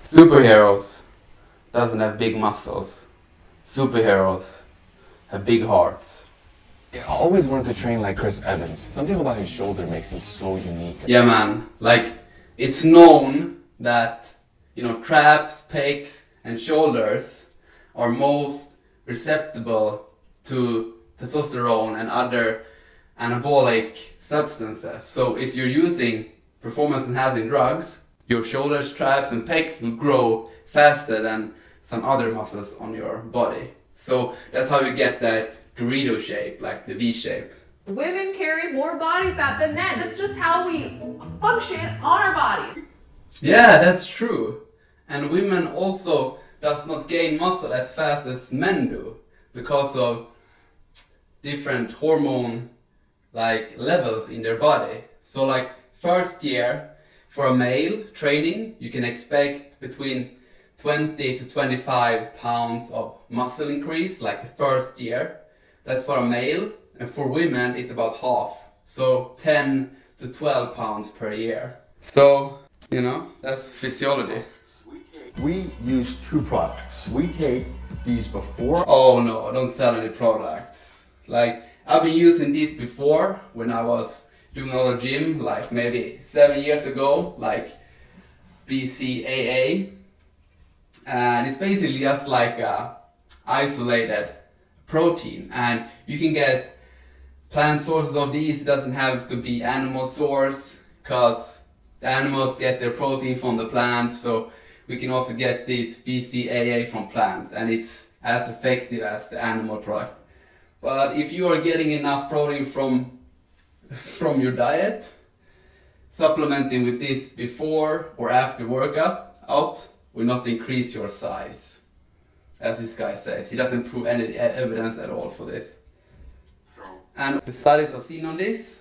Superheroes doesn't have big muscles. Superheroes have big hearts. I always wanted to train like Chris Evans. Something about his shoulder makes him so unique. Yeah, man. Like, it's known that, traps, pecs, and shoulders are most receptible to testosterone and other anabolic substances. So if you're using performance-enhancing drugs, your shoulders, traps, and pecs will grow faster than some other muscles on your body. So that's how you get that Dorito shape, like the V shape. Women carry more body fat than men. That's just how we function on our bodies. Yeah, that's true. And women also does not gain muscle as fast as men do because of different hormone levels in their body. So first year for a male training, you can expect between 20 to 25 pounds of muscle increase, like the first year. That's for a male, and for women it's about half. So 10 to 12 pounds per year. So, that's physiology. We use two products. We take these before. Oh no, I don't sell any products. I've been using these before when I was doing a lot of gym, maybe 7 years ago, BCAA. And it's basically just like a isolated protein. And you can get plant sources of these. It doesn't have to be animal source, because the animals get their protein from the plants. So we can also get this BCAA from plants, and it's as effective as the animal product. But if you are getting enough protein from your diet, supplementing with this before or after workout will not increase your size. As this guy says, he doesn't prove any evidence at all for this. And the studies I've seen on this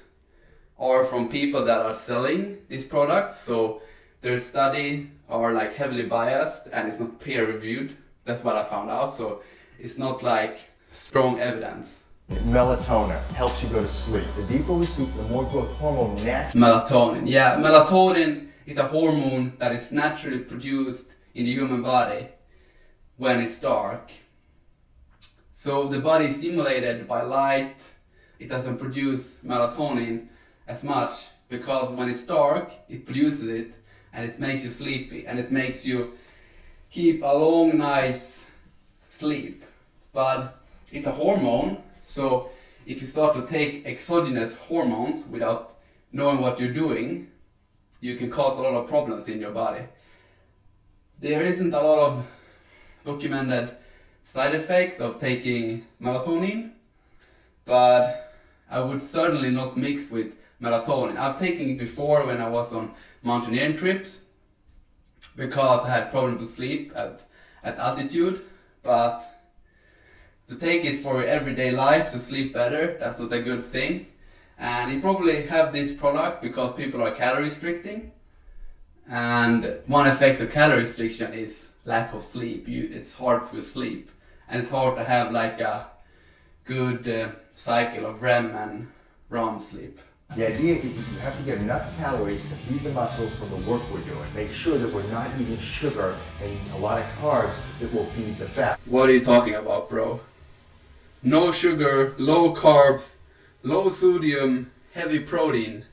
are from people that are selling these products, so their study are heavily biased and it's not peer reviewed. That's what I found out, so it's not strong evidence. Melatonin helps you go to sleep. The deeper we sleep, the more growth hormone naturally. Melatonin. Yeah, melatonin is a hormone that is naturally produced in the human body when it's dark. So the body is stimulated by light. It doesn't produce melatonin as much because when it's dark, it produces it and it makes you sleepy and it makes you keep a long night's sleep. But it's a hormone, so if you start to take exogenous hormones without knowing what you're doing, you can cause a lot of problems in your body. There isn't a lot of documented side effects of taking melatonin, but I would certainly not mix with melatonin. I've taken it before when I was on mountaineering trips because I had problems to sleep at altitude, but to take it for everyday life to sleep better, that's not a good thing. And you probably have this product because people are calorie restricting, and one effect of calorie restriction is lack of sleep. It's hard to sleep, and it's hard to have a good cycle of REM and REM sleep. The idea is that you have to get enough calories to feed the muscle for the work we're doing. Make sure that we're not eating sugar and a lot of carbs that will feed the fat. What are you talking about, bro? No sugar, low carbs, low sodium, heavy protein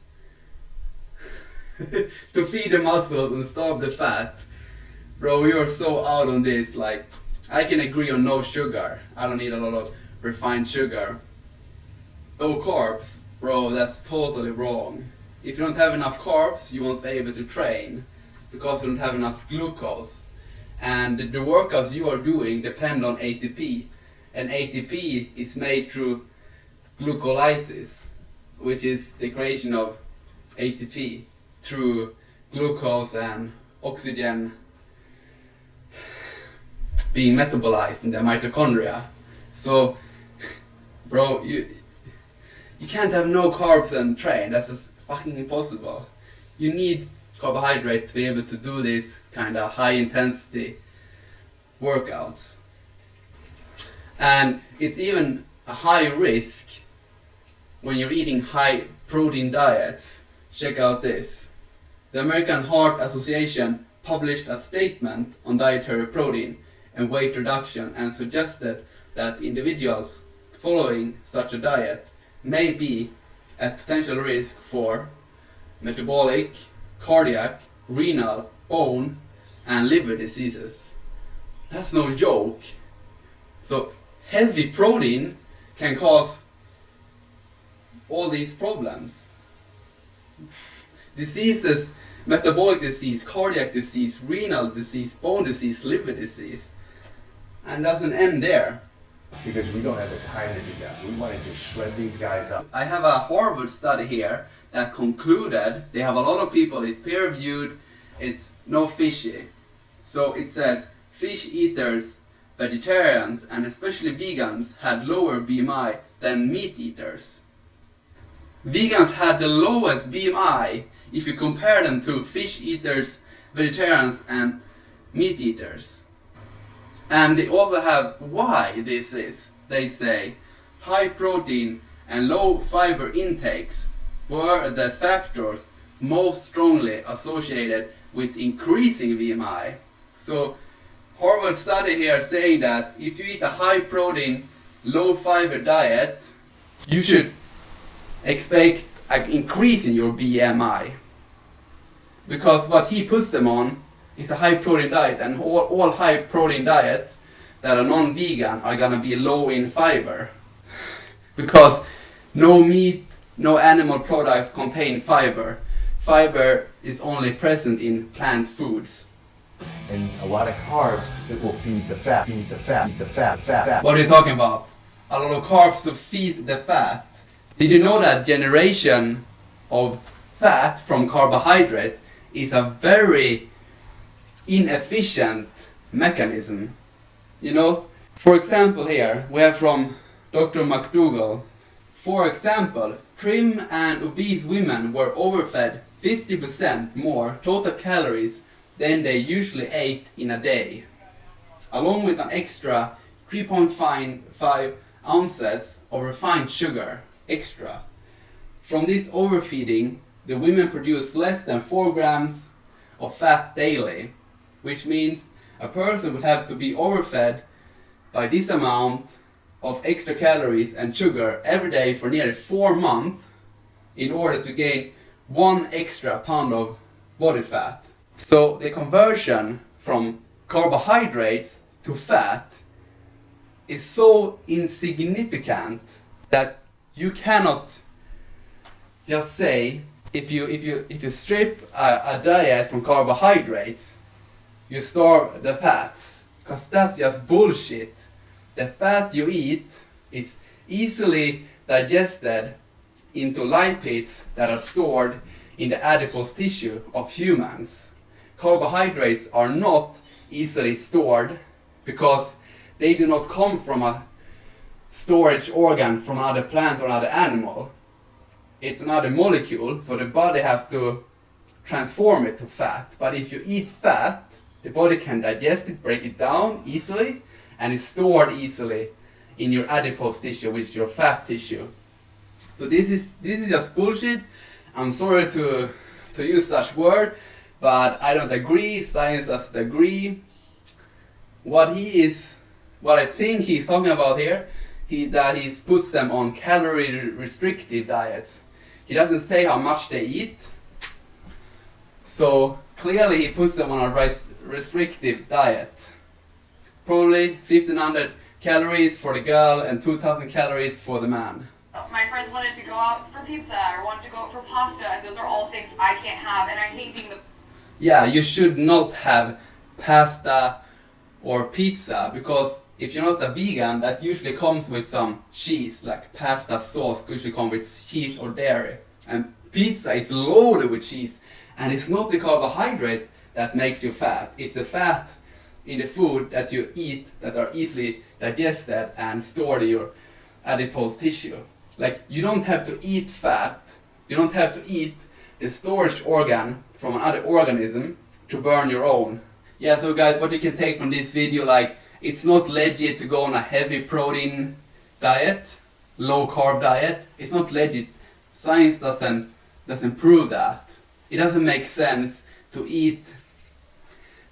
to feed the muscles and starve the fat. Bro, you are so out on this. I can agree on no sugar. I don't need a lot of refined sugar. Low carbs, bro, that's totally wrong. If you don't have enough carbs, you won't be able to train because you don't have enough glucose. And the workouts you are doing depend on ATP. And ATP is made through glucolysis, which is the creation of ATP through glucose and oxygen being metabolized in the mitochondria. So, bro, you can't have no carbs and train. That's just fucking impossible. You need carbohydrate to be able to do this kind of high intensity workouts. And it's even a high risk when you're eating high protein diets. Check out this. The American Heart Association published a statement on dietary protein and weight reduction and suggested that individuals following such a diet may be at potential risk for metabolic, cardiac, renal, bone, and liver diseases. That's no joke. So heavy protein can cause all these problems. Diseases, metabolic disease, cardiac disease, renal disease, bone disease, liver disease. And doesn't end there. Because we don't have the time to do that. We want to just shred these guys up. I have a Harvard study here that concluded, they have a lot of people, it's peer reviewed, it's no fishy. So it says fish eaters, vegetarians, and especially vegans had lower BMI than meat eaters. Vegans had the lowest BMI if you compare them to fish eaters, vegetarians, and meat eaters. And they also have why this is. They say high protein and low fiber intakes were the factors most strongly associated with increasing BMI. So Harvard study here saying that if you eat a high protein, low fiber diet, you should expect an increase in your BMI. Because what he puts them on is a high protein diet, and all high protein diets that are non-vegan are gonna be low in fiber. Because no meat, no animal products contain fiber. Fiber is only present in plant foods. And a lot of carbs that will feed the fat, feed the fat, feed the fat, fat. What are you talking about? A lot of carbs to feed the fat. Did you know that generation of fat from carbohydrate is a very inefficient mechanism? You know, for example here, we have from Dr. McDougall. For example, trim and obese women were overfed 50% more total calories than they usually ate in a day, along with an extra 3.5 ounces of refined sugar extra. From this overfeeding, the women produce less than 4 grams of fat daily, which means a person would have to be overfed by this amount of extra calories and sugar every day for nearly 4 months in order to gain 1 extra pound of body fat. So the conversion from carbohydrates to fat is so insignificant that you cannot just say if you strip a diet from carbohydrates, you starve the fats, because that's just bullshit. The fat you eat is easily digested into lipids that are stored in the adipose tissue of humans. Carbohydrates are not easily stored because they do not come from a storage organ from another plant or another animal. It's another molecule, so the body has to transform it to fat. But if you eat fat, the body can digest it, break it down easily, and it's stored easily in your adipose tissue, which is your fat tissue. So this is just bullshit. I'm sorry to use such word, but I don't agree. Science doesn't agree. What I think he's talking about here, that he puts them on calorie restrictive diets. He doesn't say how much they eat. So clearly he puts them on a restrictive diet. Probably 1500 calories for the girl and 2000 calories for the man. My friends wanted to go out for pizza or wanted to go out for pasta, and those are all things I can't have, and I hate being the... Yeah, you should not have pasta or pizza, because if you're not a vegan, that usually comes with some cheese, like pasta sauce usually comes with cheese or dairy. And pizza is loaded with cheese, and it's not the carbohydrate that makes you fat, it's the fat in the food that you eat that are easily digested and stored in your adipose tissue. Like, you don't have to eat fat, you don't have to eat the storage organ from another organism to burn your own. Yeah, so guys, what you can take from this video, like, it's not legit to go on a heavy protein diet, low carb diet. It's not legit. Science doesn't prove that. It doesn't make sense to eat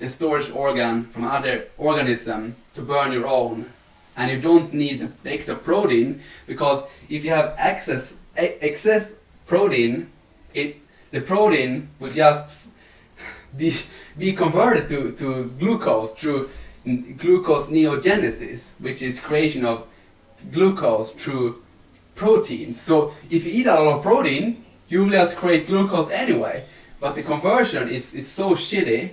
the storage organ from other organism to burn your own. And you don't need the extra protein, because if you have excess protein, the protein will just be converted to glucose through glucose neogenesis, which is creation of glucose through protein. So if you eat a lot of protein, you will just create glucose anyway. But the conversion is so shitty,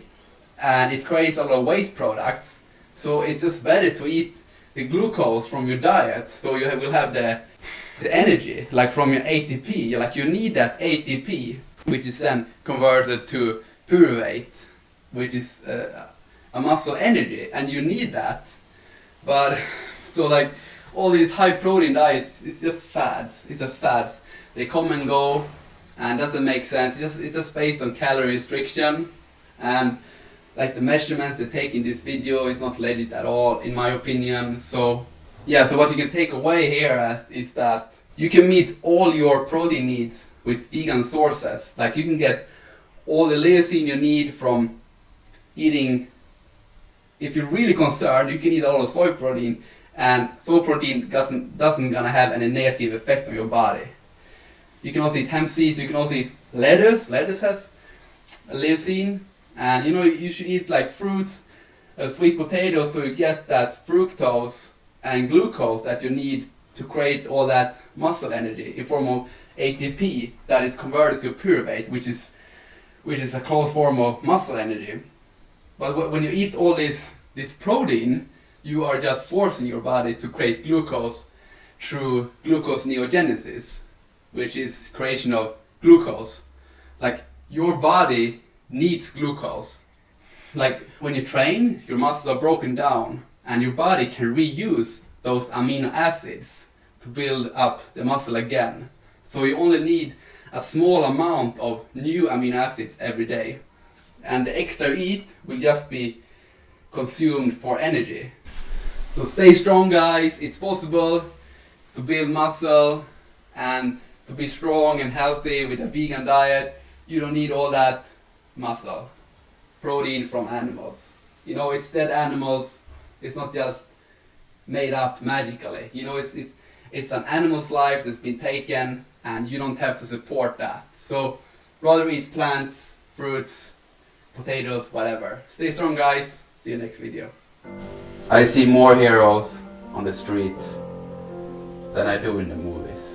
and it creates a lot of waste products. So it's just better to eat the glucose from your diet, so you will have the energy, like from your ATP. Like you need that ATP, which is then converted to pyruvate, which is a muscle energy, and you need that. But so like all these high protein diets, it's just fads. It's just fads. They come and go, and doesn't make sense. It's just based on calorie restriction, and like the measurements they take in this video is not legit at all, in my opinion. So yeah, so what you can take away here is that you can meet all your protein needs with vegan sources. Like you can get all the leucine you need from eating. If you're really concerned, you can eat a lot of soy protein, and soy protein doesn't gonna have any negative effect on your body. You can also eat hemp seeds. You can also eat lettuce. Lettuce has leucine, and you should eat like fruits, sweet potatoes, so you get that fructose and glucose that you need to create all that muscle energy in form of ATP that is converted to pyruvate, which is a close form of muscle energy. But when you eat all this protein, you are just forcing your body to create glucose through glucose neogenesis, which is creation of glucose. Like your body needs glucose. Like when you train, your muscles are broken down, and your body can reuse those amino acids to build up the muscle again. So you only need a small amount of new amino acids every day, and the extra you eat will just be consumed for energy. So stay strong, guys. It's possible to build muscle and to be strong and healthy with a vegan diet. You don't need all that muscle protein from animals. It's dead animals. It's not just made up magically. It's an animal's life that's been taken, and you don't have to support that. So rather eat plants, fruits, potatoes, whatever. Stay strong, guys. See you next video. I see more heroes on the streets than I do in the movies.